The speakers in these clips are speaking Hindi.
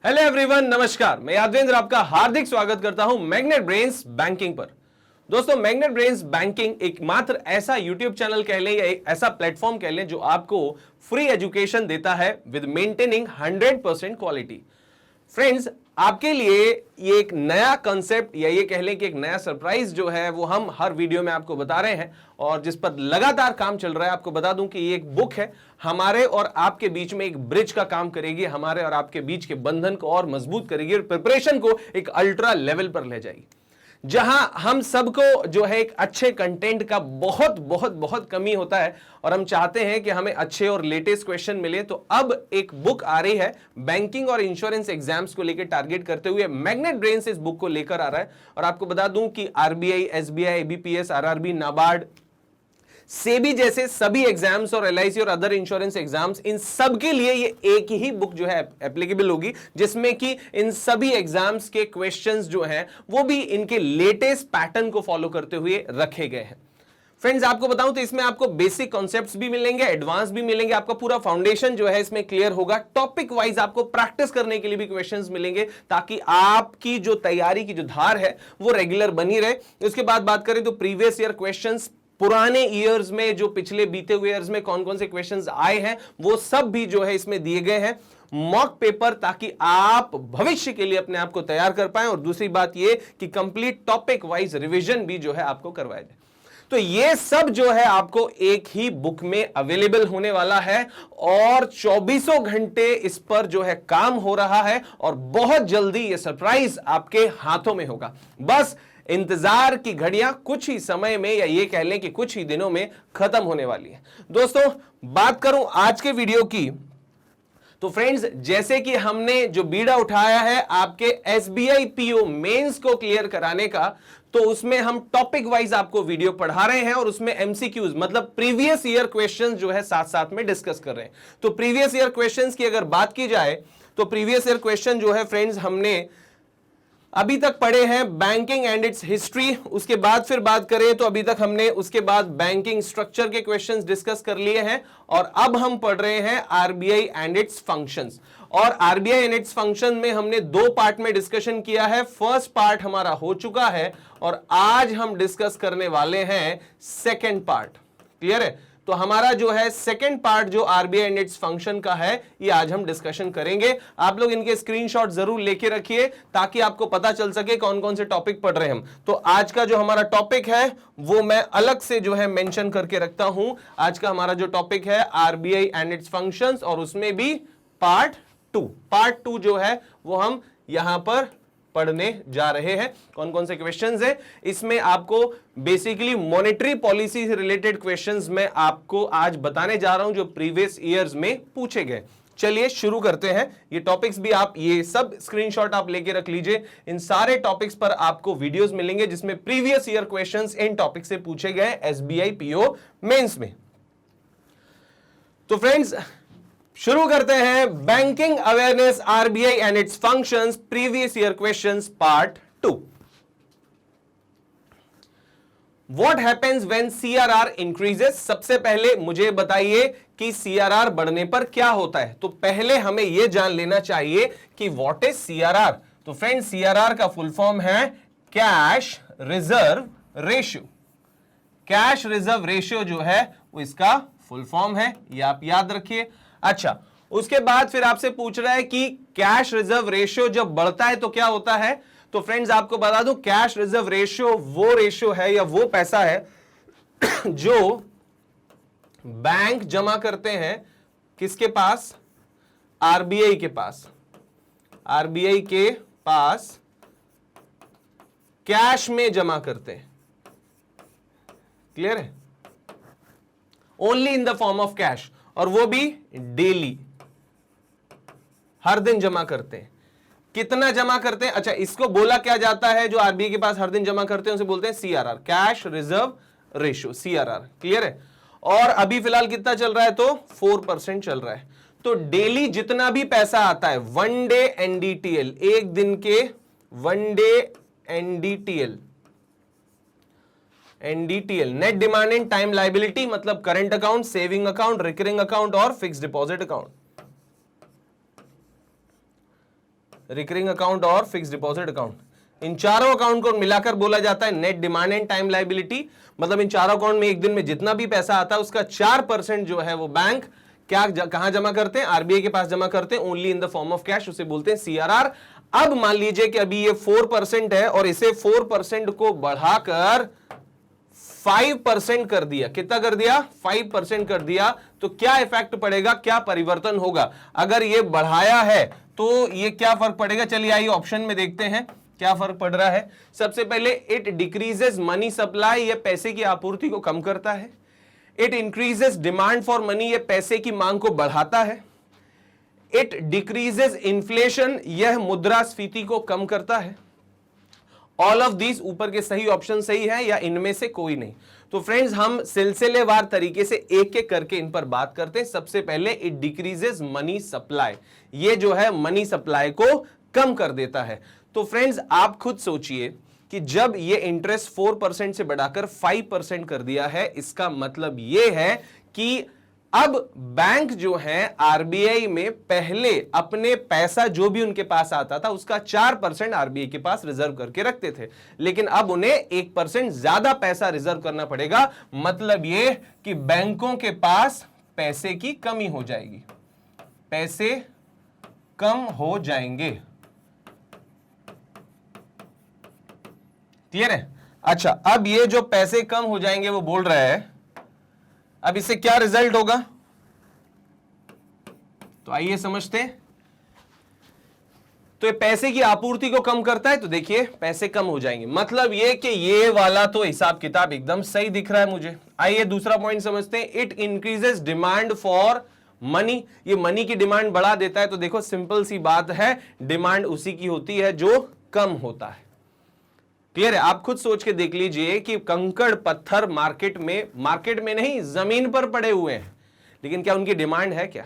हेलो एवरीवन, नमस्कार। मैं यादवेंद्र आपका हार्दिक स्वागत करता हूं मैग्नेट ब्रेन्स बैंकिंग पर। दोस्तों, मैग्नेट ब्रेन्स बैंकिंग एक मात्र ऐसा यूट्यूब चैनल कह लें या एक ऐसा प्लेटफॉर्म कह लें जो आपको फ्री एजुकेशन देता है विद मेंटेनिंग 100% क्वालिटी। फ्रेंड्स, आपके लिए ये एक नया कॉन्सेप्ट या ये कह लें कि एक नया सरप्राइज जो है वो हम हर वीडियो में आपको बता रहे हैं और जिस पर लगातार काम चल रहा है। आपको बता दूं कि ये एक बुक है, हमारे और आपके बीच में एक ब्रिज का काम करेगी, हमारे और आपके बीच के बंधन को और मजबूत करेगी और प्रिपरेशन को एक अल्ट्रा लेवल पर ले जाएगी, जहां हम सबको जो है एक अच्छे कंटेंट का बहुत बहुत बहुत कमी होता है और हम चाहते हैं कि हमें अच्छे और लेटेस्ट क्वेश्चन मिले। तो अब एक बुक आ रही है बैंकिंग और इंश्योरेंस एग्जाम्स को लेकर टारगेट करते हुए मैग्नेट ब्रेन्स इस बुक को लेकर आ रहा है। और आपको बता दूं कि RBI, SBI, IBPS, RRB, NABARD, SEBI जैसे सभी एग्जाम्स और एलआईसी और अदर इंश्योरेंस एग्जाम्स, इन सब के लिए ये एक ही बुक जो है एप्लीकेबल होगी, जिसमें कि इन सभी एग्जाम्स के क्वेश्चंस जो हैं वो भी इनके लेटेस्ट पैटर्न को फॉलो करते हुए रखे गए हैं। फ्रेंड्स, आपको बताऊं तो इसमें आपको बेसिक कॉन्सेप्ट्स भी मिलेंगे, एडवांस भी मिलेंगे, आपका पूरा फाउंडेशन जो है इसमें क्लियर होगा। टॉपिक वाइज आपको प्रैक्टिस करने के लिए भी क्वेश्चंस मिलेंगे ताकि आपकी जो तैयारी की जो धार है वो रेगुलर बनी रहे। उसके बाद बात करें तो प्रीवियस ईयर क्वेश्चंस, पुराने ईयर्स में जो पिछले बीते हुए ईयर्स में कौन कौन से क्वेश्चंस आए हैं वो सब भी जो है इसमें दिए गए हैं, मॉक पेपर, ताकि आप भविष्य के लिए अपने आप को तैयार कर पाएं। और दूसरी बात ये कि कंप्लीट टॉपिक वाइज रिवीजन भी जो है आपको करवाया जाए। तो ये सब जो है आपको एक ही बुक में अवेलेबल होने वाला है और 24 घंटे इस पर जो है काम हो रहा है और बहुत जल्दी ये सरप्राइज आपके हाथों में होगा। बस इंतजार की घड़ियां कुछ ही समय में या ये कह लें कि कुछ ही दिनों में खत्म होने वाली है। दोस्तों, बात करूं आज के वीडियो की तो फ्रेंड्स, जैसे कि हमने जो बीड़ा उठाया है आपके एसबीआई पीओ मेंस को क्लियर कराने का, तो उसमें हम टॉपिक वाइज आपको वीडियो पढ़ा रहे हैं और उसमें एमसीक्यूज मतलब प्रीवियस ईयर क्वेश्चंस जो है साथ साथ में डिस्कस कर रहे हैं। तो प्रीवियस ईयर क्वेश्चंस की अगर बात की जाए तो प्रीवियस ईयर क्वेश्चन जो है फ्रेंड्स हमने अभी तक पढ़े हैं बैंकिंग एंड इट्स हिस्ट्री। उसके बाद फिर बात करें तो अभी तक हमने उसके बाद बैंकिंग स्ट्रक्चर के क्वेश्चंस डिस्कस कर लिए हैं और अब हम पढ़ रहे हैं आरबीआई एंड इट्स फंक्शंस। और आरबीआई एंड इट्स फंक्शन में हमने दो पार्ट में डिस्कशन किया है। फर्स्ट पार्ट हमारा हो चुका है और आज हम डिस्कस करने वाले हैं सेकेंड पार्ट। क्लियर है? तो हमारा जो है सेकंड पार्ट जो आरबीआई एंड इट्स फंक्शन का है, ये आज हम डिस्कशन करेंगे। आप लोग इनके स्क्रीनशॉट जरूर लेके रखिए ताकि आपको पता चल सके कौन कौन से टॉपिक पढ़ रहे हैं हम। तो आज का जो हमारा टॉपिक है वो मैं अलग से जो है मेंशन करके रखता हूं। आज का हमारा जो टॉपिक है आरबीआई एंड इट्स फंक्शंस और उसमें भी पार्ट टू जो है वो हम यहां पर पढ़ने जा रहे हैं। कौन कौन से क्वेश्चंस हैं इसमें आपको बेसिकली मॉनेटरी पॉलिसी से रिलेटेड क्वेश्चंस मैं आपको आज बताने जा रहा हूं जो प्रीवियस ईयर्स में पूछे गए। चलिए शुरू करते हैं। ये टॉपिक्स भी आप ये सब स्क्रीनशॉट आप लेके रख लीजिए। इन सारे टॉपिक्स पर आपको वीडियोस मिलेंगे जिसमें previous year questions in topic से पूछे गए एसबीआई पीओ मेंस में। तो फ्रेंड्स, शुरू करते हैं banking awareness RBI and it's functions previous year questions part 2। What happens when CRR increases? सबसे पहले मुझे बताइए कि सीआरआर बढ़ने पर क्या होता है। तो पहले हमें यह जान लेना चाहिए कि व्हाट इज सीआरआर। तो फ्रेंड, सीआरआर का फुल फॉर्म है cash reserve ratio. Cash reserve ratio जो है वो इसका फुल फॉर्म है, ये आप याद रखिए। अच्छा, उसके बाद फिर आपसे पूछ रहा है कि कैश रिजर्व रेशियो जब बढ़ता है तो क्या होता है। तो फ्रेंड्स, आपको बता दूं कैश रिजर्व रेशियो वो रेशियो है या वो पैसा है जो बैंक जमा करते हैं किसके पास? आरबीआई के पास। आरबीआई के पास कैश में जमा करते हैं। क्लियर है? Only in the form of cash, और वो भी डेली, हर दिन जमा करते हैं। कितना जमा करते हैं? अच्छा, इसको बोला क्या जाता है जो आरबीआई के पास हर दिन जमा करते हैं उसे बोलते हैं CRR, cash reserve ratio, CRR. Clear है? और अभी फिलहाल कितना चल रहा है? तो 4% चल रहा है। तो डेली जितना भी पैसा आता है, वन डे एनडीटीएल, एक दिन के one day NDTL, NDTL net demand and time liability, मतलब current account, saving account, recurring account और fix deposit account. Recurring account और फिक्स डिपॉजिट अकाउंट, इन चारों अकाउंट को मिलाकर बोला जाता है net demand and time liability. मतलब इन चारों अकाउंट में एक दिन में जितना भी पैसा आता है उसका 4% जो है वो बैंक कहां जमा करते हैं, आरबीआई के पास जमा करते हैं, only in the form of cash, उसे बोलते हैं सीआरआर। अब मान लीजिए कि अभी ये 4% है और इसे 4% को बढ़ाकर 5% कर दिया। कितना कर दिया? 5% कर दिया। तो क्या इफेक्ट पड़ेगा, क्या परिवर्तन होगा? अगर ये बढ़ाया है तो ये क्या फर्क पड़ेगा? चलिए आइए ऑप्शन में देखते हैं क्या फर्क पड़ रहा है। सबसे पहले इट डिक्रीजेस मनी सप्लाई, ये पैसे की आपूर्ति को कम करता है। It increases demand for money, ये पैसे की मांग को बढ़ाता है। इट डिक्रीजेस इन्फ्लेशन, यह मुद्रास्फीति को कम करता है। ऑल ऑफ दीज, ऊपर के सही ऑप्शन सही है या इनमें से कोई नहीं? तो फ्रेंड्स हम सिलसिलेवार तरीके से एक एक करके इन पर बात करते हैं। सबसे पहले इट डिक्रीजेस मनी सप्लाई, ये जो है मनी सप्लाई को कम कर देता है। तो फ्रेंड्स आप खुद सोचिए कि जब ये इंटरेस्ट 4% से बढ़ाकर 5% कर दिया है, इसका मतलब ये है कि अब बैंक जो है आरबीआई में पहले अपने पैसा जो भी उनके पास आता था उसका 4% आरबीआई के पास रिजर्व करके रखते थे, लेकिन अब उन्हें 1% ज्यादा पैसा रिजर्व करना पड़ेगा। मतलब ये कि बैंकों के पास पैसे की कमी हो जाएगी, पैसे कम हो जाएंगे। क्लियर है? अच्छा, अब ये जो पैसे कम हो जाएंगे वो बोल रहा है, अब इससे क्या रिजल्ट होगा? तो आइए समझते हैं। तो ये पैसे की आपूर्ति को कम करता है, तो देखिए पैसे कम हो जाएंगे। मतलब ये कि ये वाला तो हिसाब किताब एकदम सही दिख रहा है मुझे। आइए दूसरा पॉइंट समझते हैं। It increases demand for money, ये मनी की डिमांड बढ़ा देता है। तो देखो सिंपल सी बात है, डिमांड उसी की होती है जो कम होता है। क्लियर है? आप खुद सोच के देख लीजिए कि कंकड़ पत्थर मार्केट में नहीं, जमीन पर पड़े हुए हैं, लेकिन क्या उनकी डिमांड है? क्या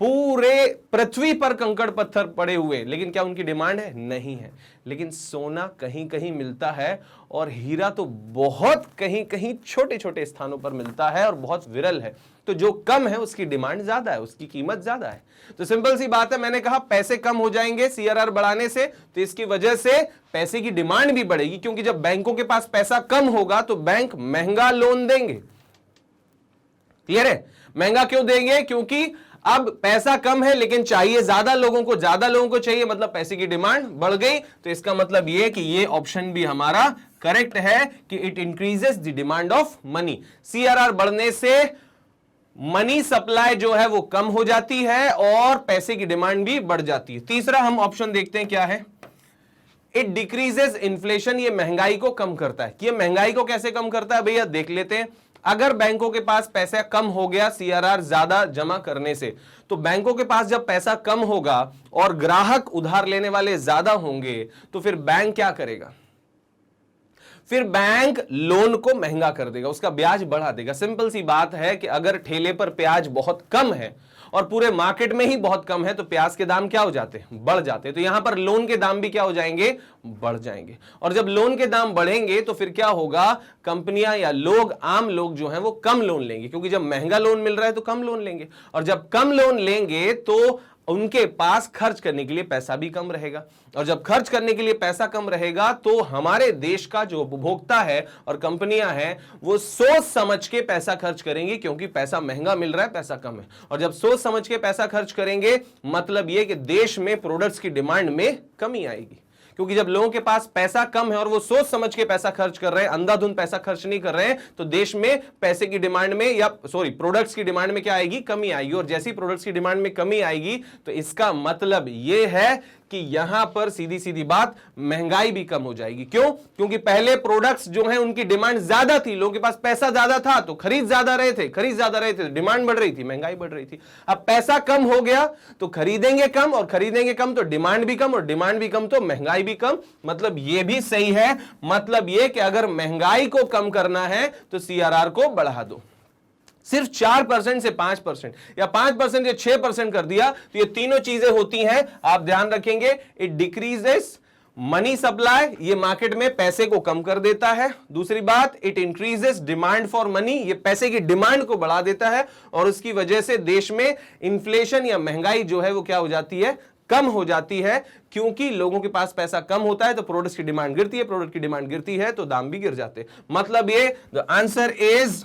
पूरे पृथ्वी पर कंकड़ पत्थर पड़े हुए, लेकिन क्या उनकी डिमांड है? नहीं है। लेकिन सोना कहीं कहीं मिलता है और हीरा तो बहुत कहीं कहीं छोटे छोटे स्थानों पर मिलता है और बहुत विरल है। तो जो कम है उसकी डिमांड ज्यादा है, उसकी कीमत ज्यादा है। तो सिंपल सी बात है, मैंने कहा पैसे कम हो जाएंगे सीआरआर बढ़ाने से, तो इसकी वजह से पैसे की डिमांड भी बढ़ेगी, क्योंकि जब बैंकों के पास पैसा कम होगा तो बैंक महंगा लोन देंगे। क्लियर है? महंगा क्यों देंगे? क्योंकि अब पैसा कम है लेकिन चाहिए ज्यादा लोगों को चाहिए, मतलब पैसे की डिमांड बढ़ गई। तो इसका मतलब यह कि ये ऑप्शन भी हमारा करेक्ट है कि it increases the demand of money. CRR बढ़ने से मनी सप्लाई जो है वो कम हो जाती है और पैसे की डिमांड भी बढ़ जाती है। तीसरा हम ऑप्शन देखते हैं क्या है। इट डिक्रीजेस इन्फ्लेशन, ये महंगाई को कम करता है। ये महंगाई को कैसे कम करता है भैया, देख लेते हैं। अगर बैंकों के पास पैसा कम हो गया सीआरआर ज्यादा जमा करने से, तो बैंकों के पास जब पैसा कम होगा और ग्राहक उधार लेने वाले ज्यादा होंगे, तो फिर बैंक क्या करेगा? फिर बैंक लोन को महंगा कर देगा, उसका ब्याज बढ़ा देगा। सिंपल सी बात है कि अगर ठेले पर प्याज बहुत कम है और पूरे मार्केट में ही बहुत कम है, तो प्याज के दाम क्या हो जाते हैं? बढ़ जाते हैं। तो यहां पर लोन के दाम भी क्या हो जाएंगे? बढ़ जाएंगे। और जब लोन के दाम बढ़ेंगे तो फिर क्या होगा? कंपनियां या लोग, आम लोग जो हैं वो कम लोन लेंगे, क्योंकि जब महंगा लोन मिल रहा है तो कम लोन लेंगे, और जब कम लोन लेंगे तो उनके पास खर्च करने के लिए पैसा भी कम रहेगा, और जब खर्च करने के लिए पैसा कम रहेगा तो हमारे देश का जो उपभोक्ता है और कंपनियां हैं वो सोच समझ के पैसा खर्च करेंगे, क्योंकि पैसा महंगा मिल रहा है, पैसा कम है। और जब सोच समझ के पैसा खर्च करेंगे, मतलब यह कि देश में प्रोडक्ट्स की डिमांड में कमी आएगी, क्योंकि जब लोगों के पास पैसा कम है और वो सोच समझ के पैसा खर्च कर रहे हैं, अंधाधुंध पैसा खर्च नहीं कर रहे हैं, तो देश में पैसे की डिमांड में प्रोडक्ट्स की डिमांड में क्या आएगी? कमी आएगी। और जैसी प्रोडक्ट्स की डिमांड में कमी आएगी तो इसका मतलब ये है कि यहां पर सीधी सीधी बात, महंगाई भी कम हो जाएगी। क्यों? क्योंकि पहले प्रोडक्ट्स जो हैं उनकी डिमांड ज्यादा थी, लोगों के पास पैसा ज्यादा था तो खरीद ज्यादा रहे थे, डिमांड बढ़ रही थी, महंगाई बढ़ रही थी। अब पैसा कम हो गया तो खरीदेंगे कम, और खरीदेंगे कम तो डिमांड भी कम, और डिमांड भी कम तो महंगाई भी कम। मतलब यह भी सही है, मतलब यह कि अगर महंगाई को कम करना है तो सीआरआर को बढ़ा दो। सिर्फ 4% से 5% या 5% से 6% कर दिया तो ये तीनों चीजें होती हैं, आप ध्यान रखेंगे। इट डिक्रीजेस मनी सप्लाई, ये मार्केट में पैसे को कम कर देता है। दूसरी बात, it increases demand for money, ये पैसे की डिमांड को बढ़ा देता है, और उसकी वजह से देश में इन्फ्लेशन या महंगाई जो है वो क्या हो जाती है? कम हो जाती है, क्योंकि लोगों के पास पैसा कम होता है तो प्रोडक्ट्स की डिमांड गिरती है, प्रोडक्ट की डिमांड गिरती है तो दाम भी गिर जाते हैं। मतलब ये the answer is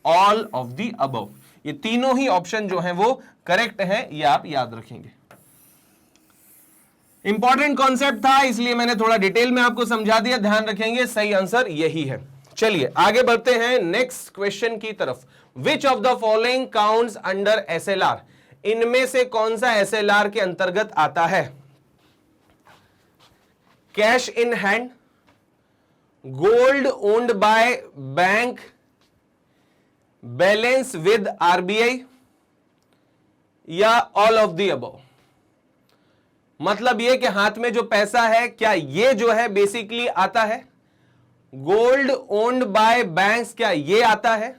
all of the above. ये तीनों ही ऑप्शन जो है वो करेक्ट है, ये आप याद रखेंगे। इंपॉर्टेंट कॉन्सेप्ट था इसलिए मैंने थोड़ा डिटेल में आपको समझा दिया, ध्यान रखेंगे, सही आंसर यही है। चलिए आगे बढ़ते हैं नेक्स्ट क्वेश्चन की तरफ। विच of the following counts under SLR? इनमें से कौन सा एसएलआर के अंतर्गत आता है? Cash in hand, gold owned by bank, balance with RBI, या ऑल ऑफ द अबव? मतलब ये कि हाथ में जो पैसा है, क्या ये जो है बेसिकली आता है? गोल्ड ओन्ड बाय बैंक्स, क्या ये आता है?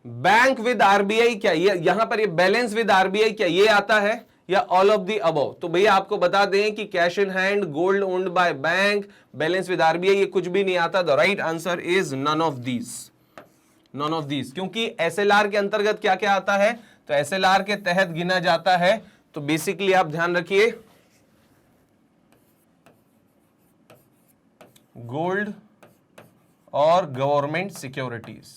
बैंक विद आरबीआई, क्या ये यहां पर ये बैलेंस विद आरबीआई, क्या ये आता है? या ऑल ऑफ द अबव? तो भैया आपको बता दें कि cash in hand, gold owned by bank, balance with RBI, ये कुछ भी नहीं आता। The right answer is none of these, none of these. क्योंकि एसएलआर के अंतर्गत क्या क्या आता है? तो एसएलआर के तहत गिना जाता है, तो बेसिकली आप ध्यान रखिए, गोल्ड और government securities.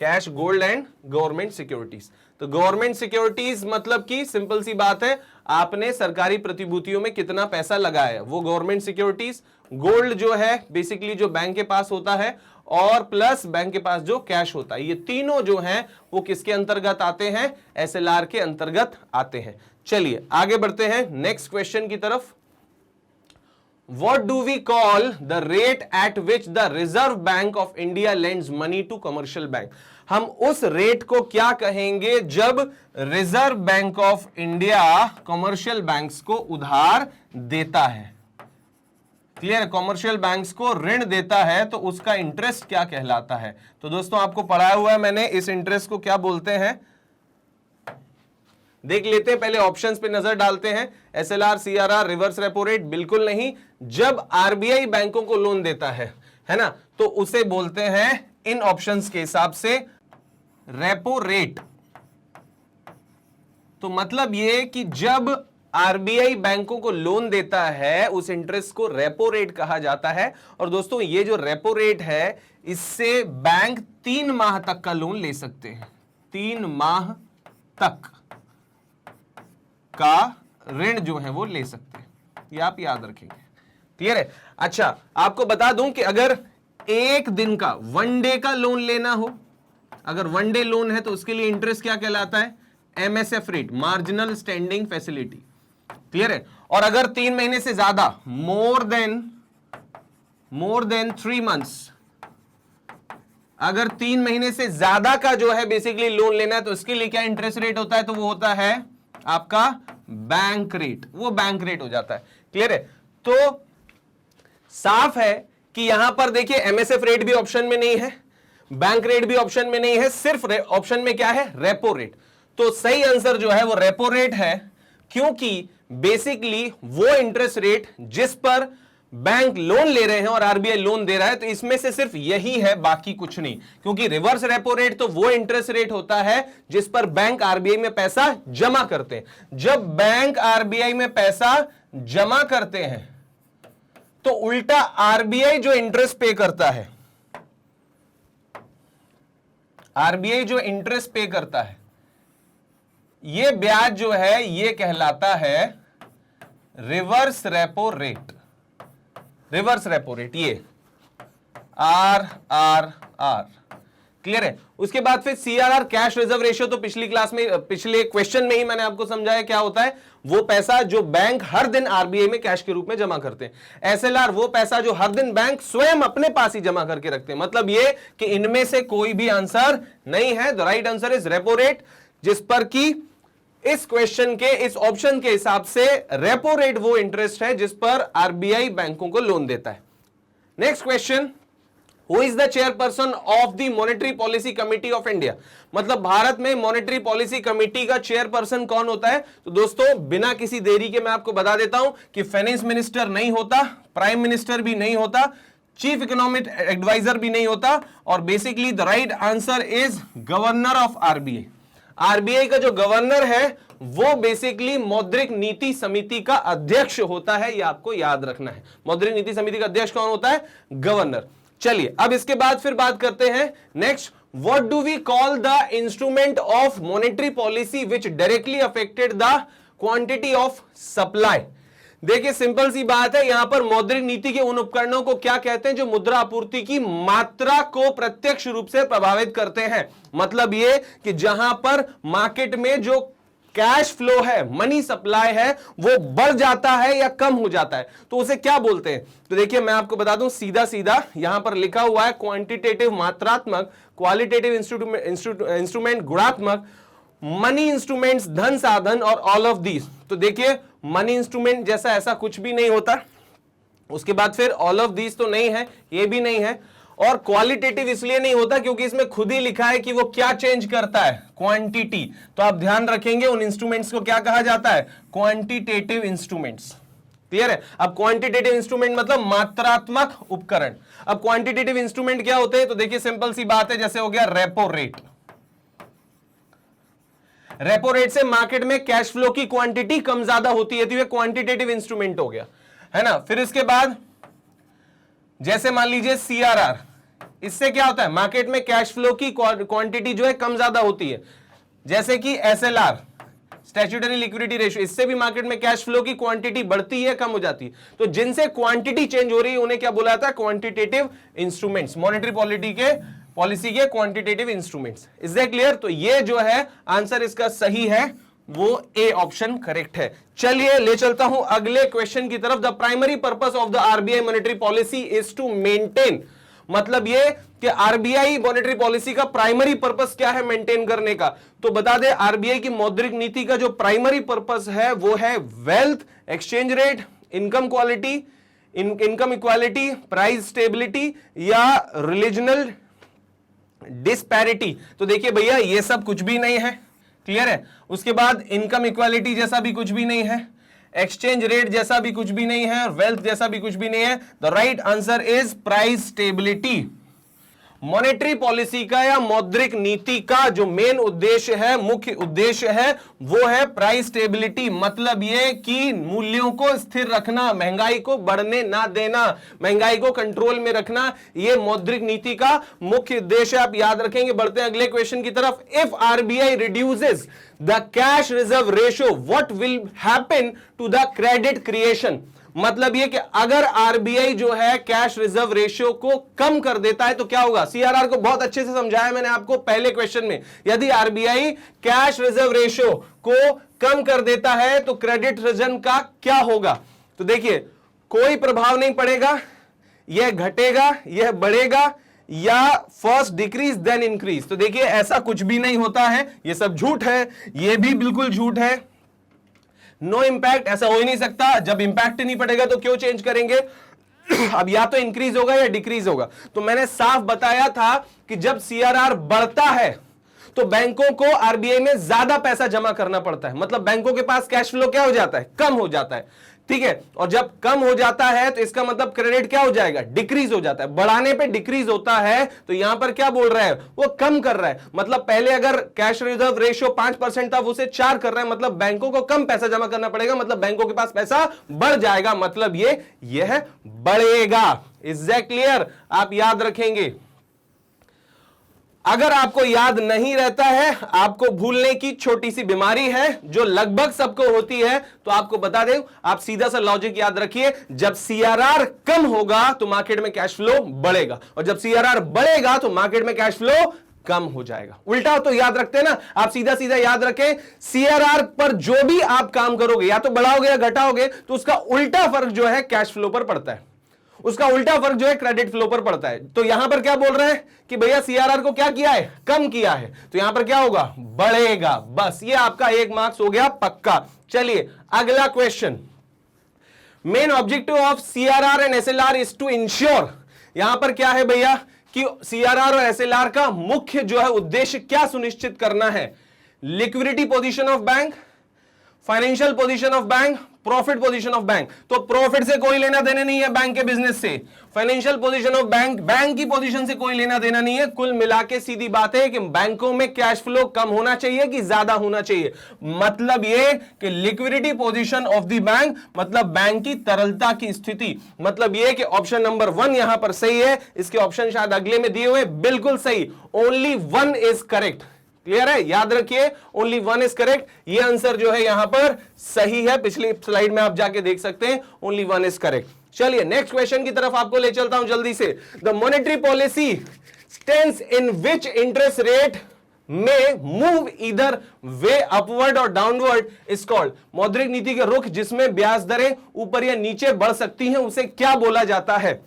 Cash, gold and government securities. तो गवर्नमेंट सिक्योरिटीज मतलब कि सिंपल सी बात है, आपने सरकारी प्रतिभूतियों में कितना पैसा लगाया है, वो गवर्नमेंट सिक्योरिटीज। गोल्ड जो है बेसिकली जो बैंक के पास होता है, और प्लस बैंक के पास जो कैश होता है, ये तीनों जो हैं वो किसके अंतर्गत आते हैं? एसएलआर के अंतर्गत आते हैं। चलिए आगे बढ़ते हैं नेक्स्ट क्वेश्चन की तरफ। What do we call the rate at which the Reserve Bank of India lends money to commercial bank? हम उस रेट को क्या कहेंगे जब reserve bank of India commercial banks को उधार देता है? क्लियर? कमर्शियल बैंक्स को ऋण देता है तो उसका इंटरेस्ट क्या कहलाता है? तो दोस्तों आपको पढ़ाया हुआ है मैंने, इस इंटरेस्ट को क्या बोलते हैं देख लेते हैं। पहले ऑप्शंस पे नजर डालते हैं। SLR, CRR, reverse repo rate? बिल्कुल नहीं। जब आरबीआई बैंकों को लोन देता है ना, तो उसे बोलते हैं इन ऑप्शंस के हिसाब से रेपो रेट। तो मतलब ये कि जब आरबीआई बैंकों को लोन देता है उस इंटरेस्ट को रेपो रेट कहा जाता है। और दोस्तों ये जो रेपो रेट है, इससे बैंक 3 माह तक का लोन ले सकते हैं। 3 माह तक का ऋण जो है वो ले सकते हैं, ये आप याद रखेंगे। क्लियर है? अच्छा आपको बता दूं कि अगर एक दिन का, 1 डे का लोन लेना हो, अगर 1 डे लोन है तो उसके लिए इंटरेस्ट क्या कहलाता है? MSF rate, marginal standing facility. Clear है? और अगर 3 महीने से ज्यादा, मोर देन 3 मंथ्स, अगर 3 महीने से ज्यादा का जो है बेसिकली लोन लेना है तो इसके लिए क्या इंटरेस्ट रेट होता है? तो वो होता है आपका बैंक रेट, वो बैंक रेट हो जाता है। क्लियर है? तो साफ है कि यहां पर देखिए एमएसएफ रेट भी ऑप्शन में नहीं है, बैंक रेट भी ऑप्शन में नहीं है, सिर्फ ऑप्शन में क्या है? Repo rate. तो सही आंसर जो है वो रेपो रेट है, क्योंकि बेसिकली वो इंटरेस्ट रेट जिस पर बैंक लोन ले रहे हैं और आरबीआई लोन दे रहा है, तो इसमें से सिर्फ यही है, बाकी कुछ नहीं। क्योंकि रिवर्स रेपो रेट तो वो इंटरेस्ट रेट होता है जिस पर बैंक आरबीआई में पैसा जमा करते हैं। जब बैंक आरबीआई में पैसा जमा करते हैं तो उल्टा आरबीआई जो इंटरेस्ट पे करता है, आरबीआई जो इंटरेस्ट पे करता है, ये ब्याज जो है ये कहलाता है reverse repo rate. Reverse repo rate, ये आर। क्लियर है? उसके बाद फिर सीआरआर, कैश रिजर्व रेशियो, तो पिछली क्लास में, पिछले क्वेश्चन में ही मैंने आपको समझाया क्या होता है। वो पैसा जो बैंक हर दिन आरबीआई में कैश के रूप में जमा करते हैं। एसएलआर, वो पैसा जो हर दिन बैंक स्वयं अपने पास ही जमा करके रखते हैं। मतलब ये कि इनमें से कोई भी आंसर नहीं है। The right answer is repo rate, जिस पर कि इस क्वेश्चन के, इस ऑप्शन के हिसाब से रेपो रेट वो इंटरेस्ट है जिस पर आरबीआई बैंकों को लोन देता है। Next question, who is the chairperson of the monetary policy committee of India? मतलब भारत में मॉनेटरी पॉलिसी कमिटी का चेयरपर्सन कौन होता है? तो दोस्तों बिना किसी देरी के मैं आपको बता देता हूं कि फाइनेंस मिनिस्टर नहीं होता, प्राइम मिनिस्टर भी नहीं होता, चीफ इकोनॉमिक एडवाइजर भी नहीं होता, और basically the right answer is governor of RBI. RBI का जो गवर्नर है वो बेसिकली मौद्रिक नीति समिति का अध्यक्ष होता है, ये आपको याद रखना है। मौद्रिक नीति समिति का अध्यक्ष कौन होता है? गवर्नर। चलिए अब इसके बाद फिर बात करते हैं next, what do we call the instrument of monetary policy which directly affected the quantity of supply. देखिए सिंपल सी बात है, यहां पर मौद्रिक नीति के उन उपकरणों को क्या कहते हैं जो मुद्रा आपूर्ति की मात्रा को प्रत्यक्ष रूप से प्रभावित करते हैं। मतलब ये कि जहां पर मार्केट में जो कैश फ्लो है, मनी सप्लाई है, वो बढ़ जाता है या कम हो जाता है तो उसे क्या बोलते हैं? तो देखिए मैं आपको बता दूं सीधा सीधा, यहां पर लिखा हुआ है क्वांटिटेटिव मात्रात्मक, क्वालिटेटिव इंस्ट्रूमेंट गुणात्मक, मनी इंस्ट्रूमेंट्स धन साधन, और ऑल ऑफ दीज। तो देखिए मनी इंस्ट्रूमेंट जैसा ऐसा कुछ भी नहीं होता, उसके बाद फिर ऑल ऑफ दीज तो नहीं है, ये भी नहीं है, और क्वालिटेटिव इसलिए नहीं होता क्योंकि इसमें खुद ही लिखा है कि वो क्या चेंज करता है? क्वांटिटी। तो आप ध्यान रखेंगे उन इंस्ट्रूमेंट्स को क्या कहा जाता है? Quantitative instruments. क्लियर है? अब क्वांटिटेटिव इंस्ट्रूमेंट मतलब मात्रात्मक उपकरण। अब क्वांटिटेटिव इंस्ट्रूमेंट क्या होते हैं? तो देखिए सिंपल सी बात है, जैसे हो गया रेपो रेट। रेपो रेट से मार्केट में कैश फ्लो की क्वांटिटी कम ज्यादा होती है, तो ये क्वांटिटेटिव इंस्ट्रूमेंट हो गया, है ना। फिर इसके बाद जैसे मान लीजिए सीआरआर, इससे क्या होता है? मार्केट में कैश फ्लो की क्वांटिटी जो है कम ज्यादा होती है। जैसे कि एसएलआर, स्टैट्यूटरी लिक्विडिटी रेशियो, इससे भी मार्केट में कैश फ्लो की क्वांटिटी बढ़ती है, कम हो जाती है। तो जिनसे क्वांटिटी चेंज हो रही है उन्हें क्या बोला जाता है? Quantitative instruments. मॉनेटरी पॉलिसी के quantitative instruments. Is that clear? तो ये जो है आंसर इसका सही है, वो ए ऑप्शन करेक्ट है। चलिए ले चलता हूं अगले क्वेश्चन की तरफ। The primary purpose of the RBI monetary policy is to maintain, मतलब ये कि आरबीआई मॉनेटरी पॉलिसी का प्राइमरी पर्पस क्या है? मेंटेन करने का। तो बता दें आरबीआई की मौद्रिक नीति का जो प्राइमरी पर्पस है वो है wealth, exchange rate, income quality, income equality, price stability या रिलीजनल डिस्पैरिटी। तो देखिए भैया ये सब कुछ भी नहीं है, क्लियर है। उसके बाद इनकम इक्वालिटी जैसा भी कुछ भी नहीं है, एक्सचेंज रेट जैसा भी कुछ भी नहीं है, और वेल्थ जैसा भी कुछ भी नहीं है। The right answer is price stability. Monetary policy का या मौद्रिक नीति का जो मेन उद्देश्य है, मुख्य उद्देश्य है, वो है प्राइस स्टेबिलिटी। मतलब ये कि मूल्यों को स्थिर रखना, महंगाई को बढ़ने ना देना, महंगाई को कंट्रोल में रखना, ये मौद्रिक नीति का मुख्य उद्देश्य। आप याद रखेंगे। बढ़ते हैं अगले क्वेश्चन की तरफ। If RBI reduces the cash reserve ratio, what will happen to the credit creation. मतलब ये कि अगर आरबीआई जो है कैश रिजर्व रेशियो को कम कर देता है तो क्या होगा? सीआरआर को बहुत अच्छे से समझाया मैंने आपको पहले क्वेश्चन में। यदि आरबीआई कैश रिजर्व रेशियो को कम कर देता है तो क्रेडिट रीजन का क्या होगा? तो देखिए कोई प्रभाव नहीं पड़ेगा, यह घटेगा, यह बढ़ेगा, या फर्स्ट डिक्रीज देन इंक्रीज। तो देखिए ऐसा कुछ भी नहीं होता है, यह सब झूठ है, यह भी बिल्कुल झूठ है। नो इंपैक्ट, ऐसा हो ही नहीं सकता। जब इंपैक्ट नहीं पड़ेगा तो क्यों चेंज करेंगे? अब या तो इंक्रीज होगा या डिक्रीज होगा। तो मैंने साफ बताया था कि जब सीआरआर बढ़ता है तो बैंकों को आरबीआई में ज्यादा पैसा जमा करना पड़ता है, मतलब बैंकों के पास कैश फ्लो क्या हो जाता है? कम हो जाता है, ठीक है। और जब कम हो जाता है तो इसका मतलब क्रेडिट क्या हो जाएगा? डिक्रीज हो जाता है। बढ़ाने पे डिक्रीज होता है, तो यहां पर क्या बोल रहा है? वो कम कर रहा है। मतलब पहले अगर कैश रिजर्व रेशियो 5% था, वो उसे 4 कर रहा है, मतलब बैंकों को कम पैसा जमा करना पड़ेगा, मतलब बैंकों के पास पैसा बढ़ जाएगा, मतलब यह बढ़ेगा। Is that clear? आप याद रखेंगे। अगर आपको याद नहीं रहता है, आपको भूलने की छोटी सी बीमारी है जो लगभग सबको होती है, तो आपको बता दें, आप सीधा सा लॉजिक याद रखिए। जब सीआरआर कम होगा तो मार्केट में कैश फ्लो बढ़ेगा, और जब सीआरआर बढ़ेगा तो मार्केट में कैश फ्लो कम हो जाएगा। उल्टा तो याद रखते हैं ना, आप सीधा सीधा याद रखें, सीआरआर पर जो भी आप काम करोगे, या तो बढ़ाओगे या घटाओगे, तो उसका उल्टा फर्क जो है कैश फ्लो पर पड़ता है, उसका उल्टा फर्क जो है क्रेडिट फ्लो पर पड़ता है। तो यहां पर क्या बोल रहे हैं कि भैया सीआरआर को क्या किया है? कम किया है, तो यहां पर क्या होगा? बढ़ेगा। बस ये आपका 1 मार्क्स हो गया पक्का। चलिए अगला question. Main objective of CRR and SLR is to ensure, यहां पर क्या है भैया कि सीआरआर और एसएलआर का मुख्य जो है उद्देश्य क्या सुनिश्चित करना है? Liquidity position of bank, financial position of bank, profit position of bank. तो प्रॉफिट से कोई लेना देना नहीं है बैंक के बिजनेस से, financial position of bank, bank की पोजीशन से कोई लेना देना नहीं है। कुल मिला के सीधी बात है कि बैंकों में कैश फ्लो कम होना चाहिए कि ज्यादा होना चाहिए। मतलब यह कि liquidity position of the bank, मतलब बैंक की तरलता की स्थिति, मतलब यह कि ऑप्शन नंबर 1 यहां पर सही है। इसके ऑप्शन शायद अगले में दिए हुए, बिल्कुल सही, ओनली 1 इज करेक्ट। क्लियर है, याद रखिए, ओनली 1 इज करेक्ट। ये आंसर जो है यहां पर सही है, पिछली स्लाइड में आप जाके देख सकते हैं, ओनली 1 इज करेक्ट। चलिए नेक्स्ट क्वेश्चन की तरफ आपको ले चलता हूं जल्दी से। The monetary policy stands in which interest rate में मूव इधर वे अपवर्ड और डाउनवर्ड इज कॉल्ड। मौद्रिक नीति के रुख जिसमें ब्याज दरें ऊपर या नीचे बढ़ सकती हैं, उसे क्या बोला जाता है।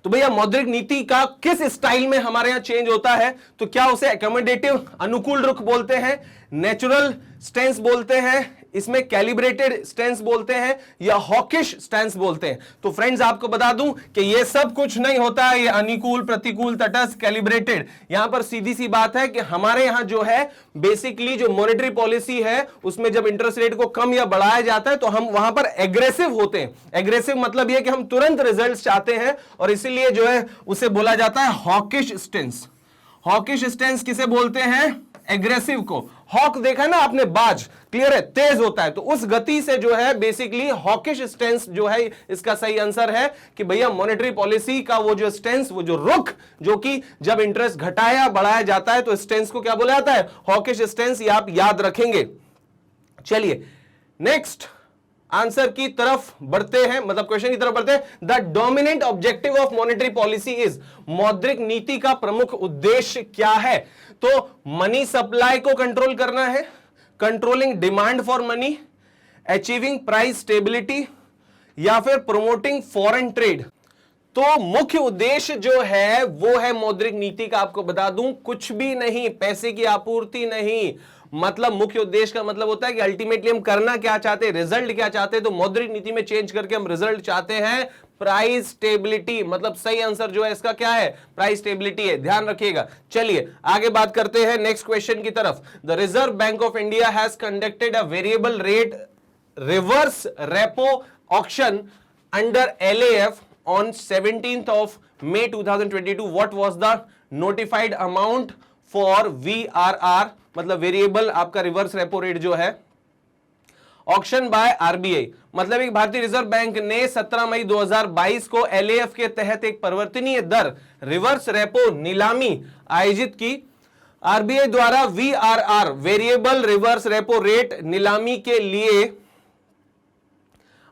तो भैया मौद्रिक नीति का किस स्टाइल में हमारे यहां चेंज होता है, तो क्या उसे एकोमोडेटिव अनुकूल रुख बोलते हैं, नेचुरल स्टेंस बोलते हैं, इसमें कैलिब्रेटेड स्टेंस बोलते हैं, या हॉकिश स्टेंस बोलते हैं। तो फ्रेंड्स आपको बता दूं कि ये सब कुछ नहीं होता है, ये अनुकूल, प्रतिकूल, तटस्थ, कैलिब्रेटेड। यहां पर सीधी सी बात है कि हमारे यहां जो है बेसिकली जो मॉनेटरी पॉलिसी है उसमें जब इंटरेस्ट रेट को कम या बढ़ाया जाता है तो हम वहां पर एग्रेसिव होते हैं। एग्रेसिव मतलब यह कि हम तुरंत रिजल्ट चाहते हैं और इसीलिए जो है उसे बोला जाता है हॉकिश स्टेंस। हॉकिश स्टेंस किसे बोलते हैं, एग्रेसिव को। हॉक देखा ना आपने, बाज, क्लियर है, तेज होता है, तो उस गति से जो है बेसिकली हॉकिश स्टेंस जो है इसका सही आंसर है कि भैया मॉनेटरी पॉलिसी का वो जो स्टेंस, वो जो रुख, जो कि जब इंटरेस्ट घटाया बढ़ाया जाता है तो स्टेंस को क्या बोला जाता है, हॉकिश स्टेंस। ये आप याद रखेंगे। चलिए नेक्स्ट आंसर की तरफ बढ़ते हैं, मतलब क्वेश्चन की तरफ बढ़ते हैं। The dominant objective of monetary policy is, मौद्रिक नीति का प्रमुख उद्देश्य क्या है। तो मनी सप्लाई को कंट्रोल करना है, controlling demand for money, achieving price stability, या फिर प्रोमोटिंग फॉरेन ट्रेड। तो मुख्य उद्देश्य जो है वो है मौद्रिक नीति का, आपको बता दूं, कुछ भी नहीं, पैसे की आपूर्ति नहीं। मतलब मुख्य उद्देश्य का मतलब होता है कि अल्टीमेटली हम करना क्या चाहते हैं, रिजल्ट क्या चाहते हैं। तो मौद्रिक नीति में चेंज करके हम रिजल्ट चाहते हैं प्राइस स्टेबिलिटी। मतलब सही आंसर जो है इसका क्या है, प्राइस स्टेबिलिटी है, ध्यान रखिएगा। चलिए आगे बात करते हैं नेक्स्ट क्वेश्चन की तरफ। The reserve bank of India has conducted a variable rate reverse repo auction under LAF on 17th of May 2022. What was the notified amount for VRR, मतलब वेरिएबल आपका रिवर्स रेपो रेट जो है, ऑक्शन बाय RBI। मतलब एक भारतीय रिजर्व बैंक ने 17 मई 2022 को LAF के तहत एक परिवर्तनीय दर रिवर्स रेपो नीलामी आयोजित की। RBI द्वारा VRR variable reverse repo rate नीलामी के लिए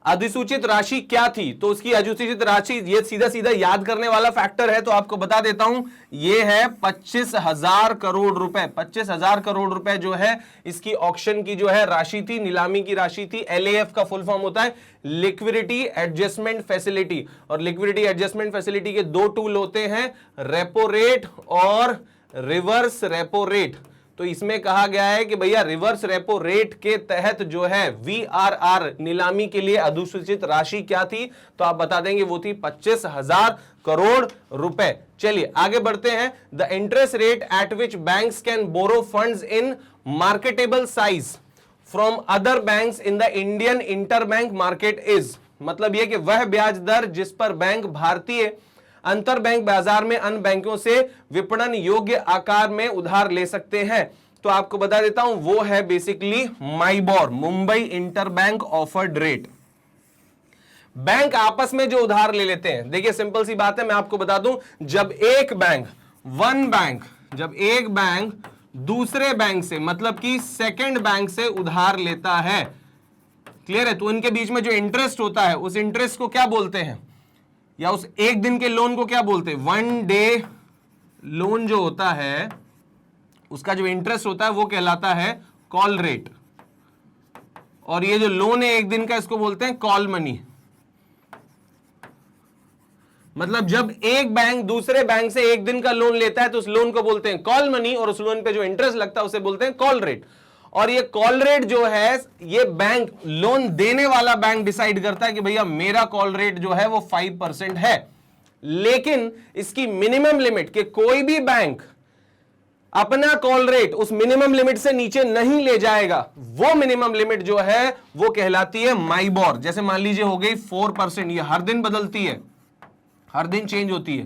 अधिसूचित राशि क्या थी। तो उसकी अधिसूचित राशि, ये सीधा सीधा याद करने वाला फैक्टर है, तो आपको बता देता हूं, ये है 25,000 करोड़ रुपए। 25,000 करोड़ रुपए जो है इसकी ऑक्शन की जो है राशि थी, नीलामी की राशि थी। LAF का फुल फॉर्म होता है लिक्विडिटी एडजस्टमेंट फैसिलिटी, और लिक्विडिटी एडजस्टमेंट फैसिलिटी के दो टूल होते हैं, रेपो रेट और रिवर्स रेपो रेट। तो इसमें कहा गया है कि भैया रिवर्स रेपो रेट के तहत जो है VRR नीलामी के लिए अधिसूचित राशि क्या थी, तो आप बता देंगे वो थी 25,000 करोड़ रुपए। चलिए आगे बढ़ते हैं। The interest rate at which banks can borrow funds in marketable size from other banks in the Indian interbank market is, मतलब यह कि वह ब्याज दर जिस पर बैंक भारतीय अंतर बैंक बाजार में अन्य बैंकों से विपणन योग्य आकार में उधार ले सकते हैं। तो आपको बता देता हूं वो है basically MIBOR, Mumbai interbank offered rate. Bank आपस में जो उधार ले लेते हैं, देखिए सिंपल सी बात है, मैं आपको बता दूं, जब एक बैंक दूसरे बैंक से, मतलब कि सेकंड बैंक से उधार लेता है, क्लियर है, तो इनके बीच में जो इंटरेस्ट होता है उस इंटरेस्ट को क्या बोलते हैं, या उस एक दिन के लोन को क्या बोलते हैं, 1 डे लोन जो होता है उसका जो इंटरेस्ट होता है वो कहलाता है कॉल रेट, और ये जो लोन है एक दिन का इसको बोलते हैं कॉल मनी। मतलब जब एक बैंक दूसरे बैंक से एक दिन का लोन लेता है तो उस लोन को बोलते हैं कॉल मनी, और उस लोन पे जो इंटरेस्ट लगता है उसे बोलते हैं कॉल रेट। और ये कॉल रेट जो है ये बैंक, लोन देने वाला बैंक डिसाइड करता है कि भैया मेरा कॉल रेट जो है वो 5% है, लेकिन इसकी मिनिमम लिमिट कि कोई भी बैंक अपना कॉल रेट उस मिनिमम लिमिट से नीचे नहीं ले जाएगा, वो मिनिमम लिमिट जो है वो कहलाती है माइबोर। जैसे मान लीजिए हो गई 4%, ये हर दिन बदलती है, हर दिन चेंज होती है।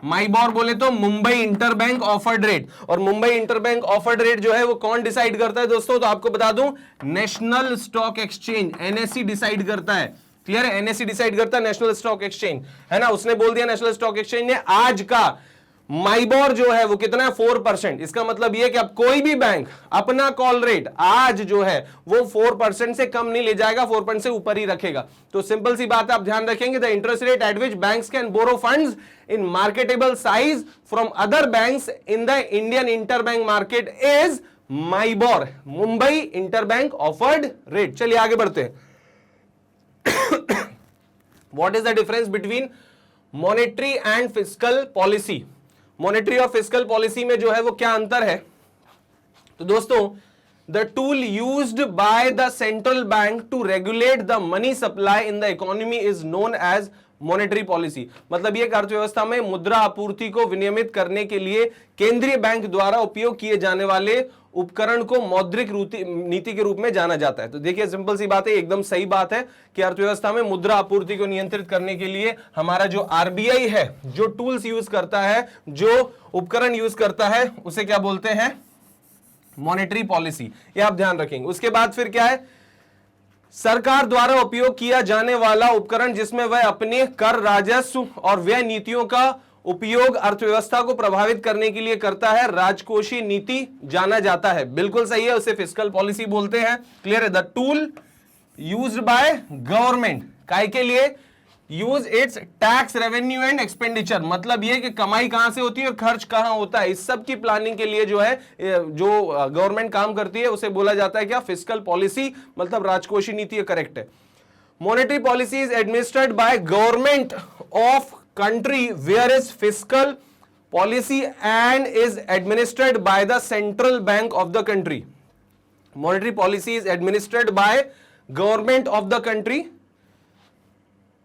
माइबोर बोले तो मुंबई इंटरबैंक ऑफर्ड रेट, और मुंबई इंटरबैंक ऑफर्ड रेट जो है वो कौन डिसाइड करता है दोस्तों? तो आपको बता दूं, national stock exchange NSE decide करता है। क्लियर है? एनएसई डिसाइड करता है, नेशनल स्टॉक एक्सचेंज, है ना। उसने बोल दिया नेशनल स्टॉक एक्सचेंज ने आज का माइबोर जो है वो कितना है? 4%। इसका मतलब यह कि अब कोई भी बैंक अपना कॉल रेट आज जो है वो 4% से कम नहीं ले जाएगा, 4% से ऊपर ही रखेगा। तो सिंपल सी बात है, आप ध्यान रखेंगे, the interest rate at which banks can borrow funds in marketable size from other banks in the Indian interbank market is MIBOR, Mumbai interbank offered rate. चलिए आगे बढ़ते हैं। What is the difference between monetary and fiscal policy? Monetary और फिस्कल पॉलिसी में जो है वो क्या अंतर है? तो दोस्तों, the tool used by the central bank to regulate the money supply in the economy is known as monetary policy. मतलब ये अर्थव्यवस्था में मुद्रा आपूर्ति को विनियमित करने के लिए केंद्रीय बैंक द्वारा उपयोग किए जाने वाले उपकरण को मौद्रिक नीति के रूप में जाना जाता है। तो देखिए सिंपल सी बात है, एकदम सही बात है कि अर्थव्यवस्था में मुद्रा आपूर्ति को नियंत्रित करने के लिए हमारा जो आरबीआई है, जो टूल्स यूज करता है, जो उपकरण यूज करता है, उसे क्या बोलते हैं? Monetary policy. ये आप ध्यान रखेंगे। उसके बाद फिर क्या है? सरकार द्वारा उपयोग किया जाने वाला उपकरण जिसमें वह अपने कर, राजस्व और व्यय नीतियों का उपयोग अर्थव्यवस्था को प्रभावित करने के लिए करता है, राजकोषीय नीति जाना जाता है। बिल्कुल सही है, उसे फिस्कल पॉलिसी बोलते हैं। क्लियर है? The tool used by government काय के लिए? Use it's tax revenue and expenditure. मतलब यह कि कमाई कहां से होती है और खर्च कहां होता है, इस सब की प्लानिंग के लिए जो है, जो गवर्नमेंट काम करती है, उसे बोला जाता है क्या? फिस्कल पॉलिसी, मतलब राजकोषीय नीति। करेक्ट है। Monetary policy is administered by government of country whereas fiscal policy and is administered by the central bank of the country. Monetary policy is administered by government of the country.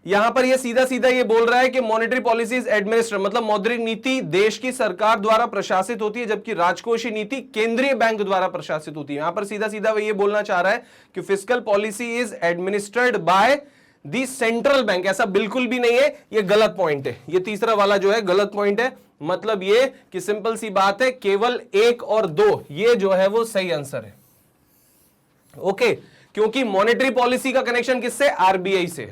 यहां पर ये सीधा सीधा ये बोल रहा है कि मॉनेटरी पॉलिसी इज एडमिनिस्ट्रेड, मतलब मौद्रिक नीति देश की सरकार द्वारा प्रशासित होती है, जबकि राजकोषीय नीति केंद्रीय बैंक द्वारा प्रशासित होती है। यहां पर सीधा सीधा वो ये बोलना चाह रहा है कि fiscal policy is administered by the central bank. ऐसा बिल्कुल भी नहीं है, ये गलत पॉइंट है। ये तीसरा वाला जो है गलत पॉइंट है। मतलब ये कि सिंपल सी बात है, केवल 1 और 2 ये जो है वो सही आंसर है। ओके, क्योंकि मॉनेटरी पॉलिसी का कनेक्शन किससे? आरबीआई से।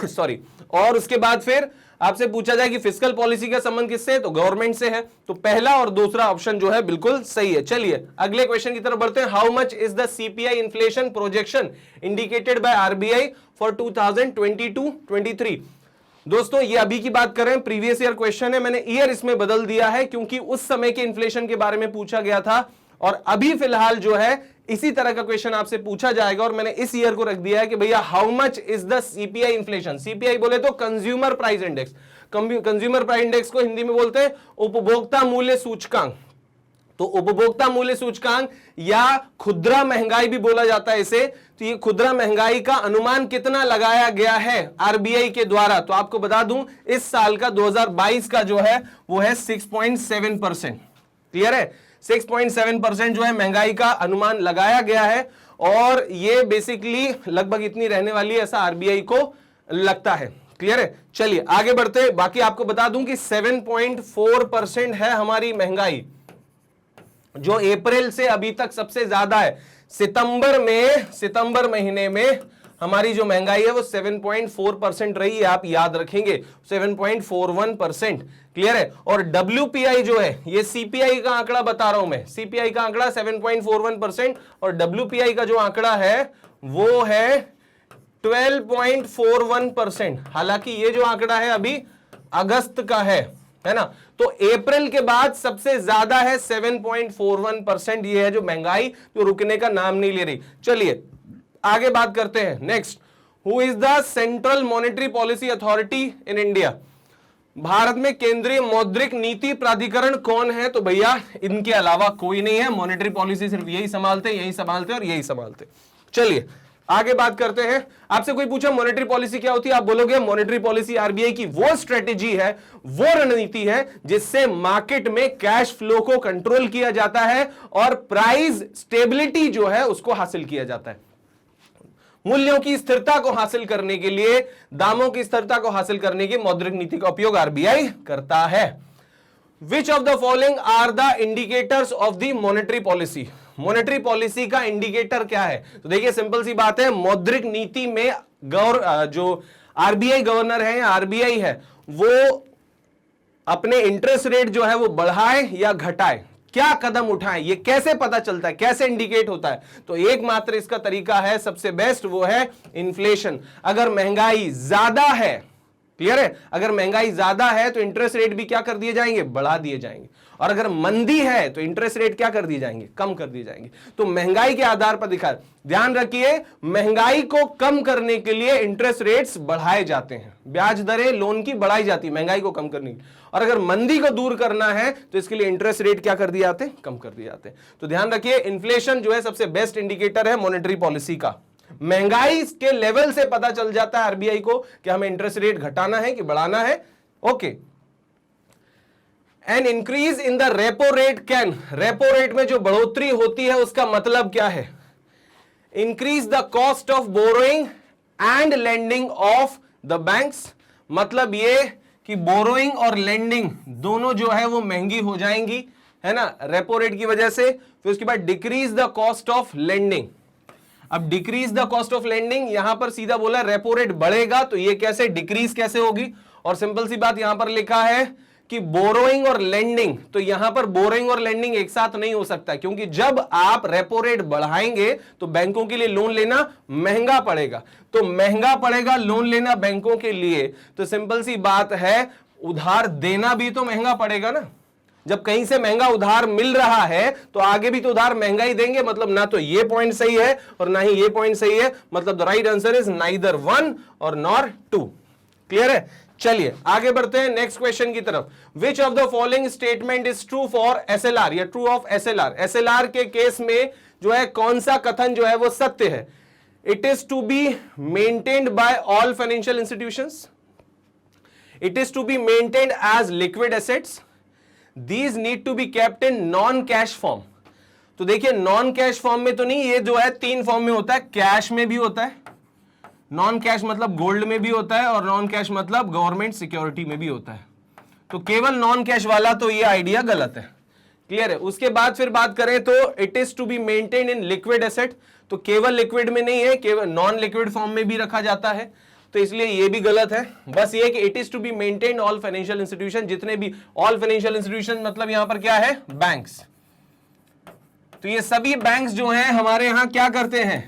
सॉरी। और उसके बाद फिर आपसे पूछा जाए कि फिस्कल पॉलिसी का संबंध किससे है? तो गवर्नमेंट से है। तो पहला और दूसरा ऑप्शन जो है बिल्कुल सही है। चलिए अगले क्वेश्चन की तरफ बढ़ते हैं। How much is the CPI inflation projection indicated by RBI for 2022-23? दोस्तों ये अभी की बात कर रहे हैं, प्रीवियस ईयर क्वेश्चन है, मैंने ईयर इसमें बदल दिया है क्योंकि उस समय के इन्फ्लेशन के बारे में पूछा गया था, और अभी फिलहाल जो है इसी तरह का क्वेश्चन आपसे पूछा जाएगा, और मैंने इस ईयर को रख दिया है कि भैया how much is the CPI inflation. CPI बोले तो consumer price index. Consumer price index को हिंदी में बोलते हैं उपभोक्ता मूल्य सूचकांक। तो उपभोक्ता मूल्य सूचकांक या खुदरा महंगाई भी बोला जाता है इसे। तो ये खुदरा महंगाई का अनुमान कितना लगाया गया है आरबीआई के द्वारा? तो आपको बता दूं, इस साल का 2022 का जो है वो है 6.7%। क्लियर है? 6.7% जो है महंगाई का अनुमान लगाया गया है, और ये बेसिकली लगभग इतनी रहने वाली है, ऐसा आरबीआई को लगता है। क्लियर है? चलिए आगे बढ़ते हैं। बाकी आपको बता दूं कि 7.4% है हमारी महंगाई, जो अप्रैल से अभी तक सबसे ज्यादा है। सितंबर महीने में हमारी जो महंगाई है वो 7.4% रही है, आप याद रखेंगे 7.41%। क्लियर है? और WPI जो है, ये CPI का आंकड़ा बता रहा हूं मैं, CPI का आंकड़ा 7.41%, और WPI का जो आंकड़ा है वो है 12.41%। हालांकि ये जो आंकड़ा है अभी अगस्त का है ना। तो अप्रैल के बाद सबसे ज्यादा है 7.41%। ये है जो महंगाई जो रुकने का नाम नहीं ले रही। चलिए आगे बात करते हैं। Next, who is the central monetary policy authority in India? Bharat में केंद्रीय मौद्रिक नीति प्राधिकरण कौन है? तो भैया इनके अलावा कोई नहीं है। मॉनेटरी पॉलिसी सिर्फ यही संभालते और यही संभालते। चलिए आगे बात करते हैं। आपसे कोई पूछा मॉनेटरी पॉलिसी क्या होती है, आप बोलोगे मॉनेटरी पॉलिसी आरबीआई की वो स्ट्रेटेजी है, वो रणनीति है जिससे मार्केट में कैश फ्लो को कंट्रोल किया जाता है और प्राइस स्टेबिलिटी जो है उसको हासिल किया जाता है। मूल्यों की स्थिरता को हासिल करने के लिए, दामों की स्थिरता को हासिल करने के मौद्रिक नीति का उपयोग आरबीआई करता है। Which of the following are the indicators of the monetary policy? Monetary policy का इंडिकेटर क्या है? तो देखिए सिंपल सी बात है, मौद्रिक नीति में जो आरबीआई गवर्नर है या आरबीआई है वो अपने इंटरेस्ट रेट जो है वो बढ़ाए या घटाए, क्या कदम उठाएं, ये कैसे पता चलता है, कैसे इंडिकेट होता है? तो एकमात्र इसका तरीका है, सबसे बेस्ट, वो है इन्फ्लेशन। अगर महंगाई ज्यादा है, क्लियर है, अगर महंगाई ज्यादा है तो इंटरेस्ट रेट भी क्या कर दिए जाएंगे, बढ़ा दिए जाएंगे। और अगर मंदी है तो इंटरेस्ट रेट क्या कर दिए जाएंगे, कम कर दिए जाएंगे। तो महंगाई के आधार पर दिखा, ध्यान रखिए, महंगाई को कम करने के लिए इंटरेस्ट रेट्स बढ़ाए जाते हैं, ब्याज दरें लोन की बढ़ाई जाती है महंगाई को कम करने के लिए। और अगर मंदी को दूर करना है तो इसके लिए इंटरेस्ट रेट क्या कर दिए जाते हैं, कम कर दिए जाते हैं। तो ध्यान रखिए, इन्फ्लेशन जो है सबसे बेस्ट इंडिकेटर है मॉनेटरी पॉलिसी का। महंगाई के लेवल से पता चल जाता है आरबीआई को कि हमें इंटरेस्ट रेट घटाना है कि बढ़ाना है। Okay, an increase in the repo rate can, repo rate में जो बढ़ोतरी होती है उसका मतलब क्या है? Increase the cost of borrowing and lending of the banks. मतलब ये कि बोरोइंग और लेंडिंग दोनों जो है वो महंगी हो जाएंगी, है ना, रेपो रेट की वजह से। फिर उसके बाद decrease the cost of lending. अब decrease the cost of lending, यहां पर सीधा बोला रेपो रेट बढ़ेगा तो ये कैसे डिक्रीज कैसे होगी? और सिंपल सी बात यहां पर लिखा है कि बोरोइंग और लेंडिंग, तो यहां पर बोरोइंग और लेंडिंग एक साथ नहीं हो सकता, क्योंकि जब आप रेपो रेट बढ़ाएंगे तो बैंकों के लिए लोन लेना महंगा पड़ेगा। तो महंगा पड़ेगा लोन लेना बैंकों के लिए, तो सिंपल सी बात है उधार देना भी तो महंगा पड़ेगा ना। जब कहीं से महंगा उधार मिल रहा है तो आगे भी तो उधार महंगा ही देंगे। मतलब ना तो ये पॉइंट सही है और ना ही ये पॉइंट सही है। मतलब the right answer is neither one और नॉर टू। क्लियर है? चलिए आगे बढ़ते हैं नेक्स्ट क्वेश्चन की तरफ। विच of the following statement is true for SLR या ट्रू ऑफ एसएलआर? एसएलआर के केस में जो है कौन सा कथन जो है वो सत्य है? It is to be maintained by all financial institutions, it is to be maintained as liquid assets, These need to be kept in non cash form. तो देखिए नॉन कैश फॉर्म में तो नहीं, ये जो है तीन फॉर्म में होता है, कैश में भी होता है, नॉन कैश मतलब गोल्ड में भी होता है, और नॉन कैश मतलब गवर्नमेंट सिक्योरिटी में भी होता है। तो केवल नॉन कैश वाला तो ये आइडिया गलत है। क्लियर है? उसके बाद फिर बात करें तो it is to be maintain in liquid asset, तो केवल लिक्विड में नहीं है, केवल नॉन लिक्विड फॉर्म में भी रखा जाता है, तो इसलिए ये भी गलत है। बस ये कि it is to be maintain all financial institution, जितने भी ऑल फाइनेंशियल इंस्टीट्यूशन मतलब यहां पर क्या है, बैंक्स। तो ये सभी बैंक्स जो हैं हमारे यहां क्या करते हैं,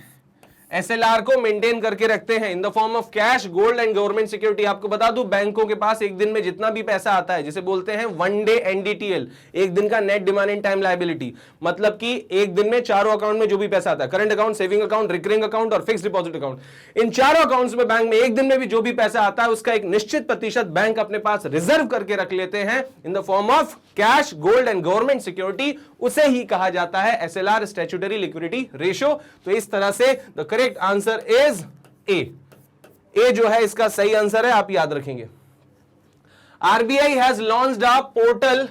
एसएलआर को मेंटेन करके रखते हैं in the form of cash, gold and government security. आपको बता दूं बैंकों के पास एक दिन में जितना भी पैसा आता है, जिसे बोलते हैं वन डे एनडीटीएल, एक दिन का net demand in time liability, मतलब कि एक दिन में चारों अकाउंट में जो भी पैसा आता है, current account, saving account, recurring account और फिक्स डिपॉजिट अकाउंट, इन चारों अकाउंट्स में बैंक में एक दिन में भी जो भी पैसा आता है उसका एक निश्चित प्रतिशत बैंक अपने पास रिजर्व करके रख लेते हैं in the form of cash, gold and government security. उसे ही कहा जाता है एसएलआर, स्टैट्यूटरी लिक्विडिटी रेशियो। तो इस तरह से the correct answer is A जो है इसका सही आंसर है, आप याद रखेंगे। RBI has launched a portal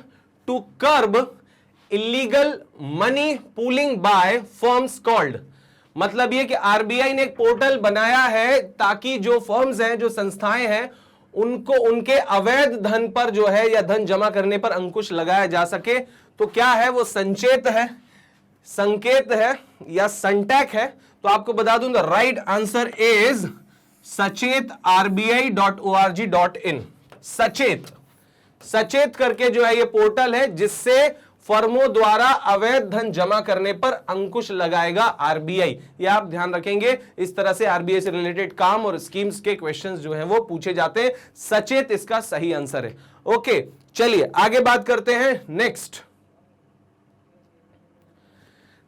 to curb illegal money pooling by firms called, मतलब ये कि आरबीआई ने एक पोर्टल बनाया है ताकि जो फर्म्स हैं, जो संस्थाएं हैं, उनको उनके अवैध धन पर जो है या धन जमा करने पर अंकुश लगाया जा सके। तो क्या है वो, संचेत है, संकेत है या संटैक है? तो आपको बता दूं द राइट आंसर इज सचेत rbi.org.in। सचेत, सचेत करके जो है ये पोर्टल है जिससे फर्मों द्वारा अवैध धन जमा करने पर अंकुश लगाएगा आरबीआई। ये आप ध्यान रखेंगे, इस तरह से आरबीआई से रिलेटेड काम और स्कीम्स के क्वेश्चंस जो हैं वो पूछे जाते हैं। सचेत इसका सही आंसर है। ओके चलिए आगे बात करते हैं next.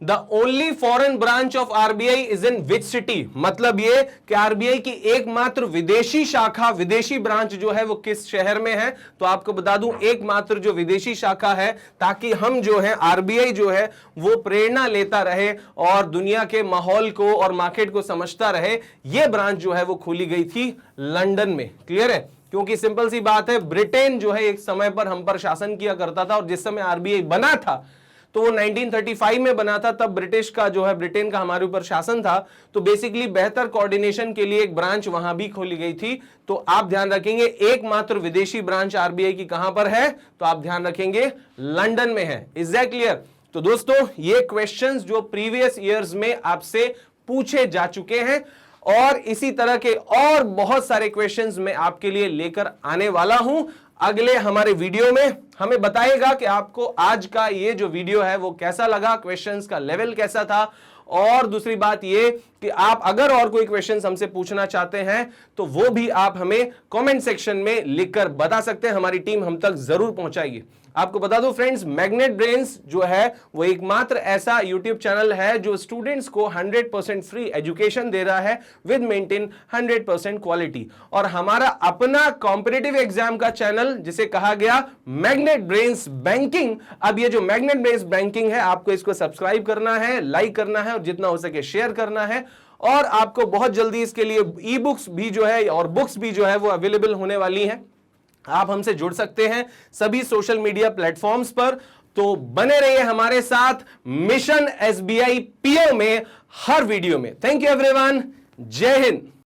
The only foreign branch of RBI is in which city, मतलब ये कि आरबीआई की एकमात्र विदेशी शाखा, विदेशी ब्रांच जो है वो किस शहर में है। तो आपको बता दूं एकमात्र जो विदेशी शाखा है, ताकि हम जो है आरबीआई जो है वो प्रेरणा लेता रहे और दुनिया के माहौल को और मार्केट को समझता रहे, ये ब्रांच जो है वो खोली गई थी लंदन में। क्लियर है? क्योंकि सिंपल सी बात है, ब्रिटेन जो है एक समय पर हम पर शासन किया करता था और जिस समय आरबीआई बना था तो वो 1935 में बना था, तब ब्रिटिश का जो है ब्रिटेन का हमारे ऊपर शासन था। तो बेसिकली बेहतर कोऑर्डिनेशन के लिए एक ब्रांच वहां भी खोली गई थी। तो आप ध्यान रखेंगे एकमात्र विदेशी ब्रांच आरबीआई की कहां पर है, तो आप ध्यान रखेंगे लंदन में है। Is that clear? तो दोस्तों ये क्वेश्चंस जो प्रीवियस ईयर्स में आपसे पूछे जा चुके हैं और इसी तरह के और बहुत सारे क्वेश्चंस मैं आपके लिए लेकर आने वाला हूं अगले हमारे वीडियो में। हमें बताइएगा कि आपको आज का ये जो वीडियो है वो कैसा लगा, क्वेश्चंस का लेवल कैसा था। और दूसरी बात ये कि आप अगर और कोई क्वेश्चंस हमसे पूछना चाहते हैं तो वो भी आप हमें कमेंट सेक्शन में लिखकर बता सकते हैं, हमारी टीम हम तक जरूर पहुंचाएगी। आपको बता दो फ्रेंड्स, मैग्नेट ब्रेन्स जो है वो एकमात्र ऐसा यूट्यूब चैनल है जो स्टूडेंट्स को 100% फ्री एजुकेशन दे रहा है विद मेंटेन 100% क्वालिटी। और हमारा अपना कॉम्पिटिटिव एग्जाम का चैनल जिसे कहा गया मैग्नेट ब्रेन्स बैंकिंग, अब ये जो मैग्नेट ब्रेन्स बैंकिंग है आपको इसको सब्सक्राइब करना है, लाइक करना है और जितना हो सके शेयर करना है। और आपको बहुत जल्दी इसके लिए ई बुक्स भी जो है और बुक्स भी जो है वो अवेलेबल होने वाली हैं। आप हमसे जुड़ सकते हैं सभी सोशल मीडिया प्लेटफॉर्म्स पर। तो बने रहिए हमारे साथ मिशन एसबीआई पीओ में हर वीडियो में। थैंक यू एवरीवन, जय हिंद।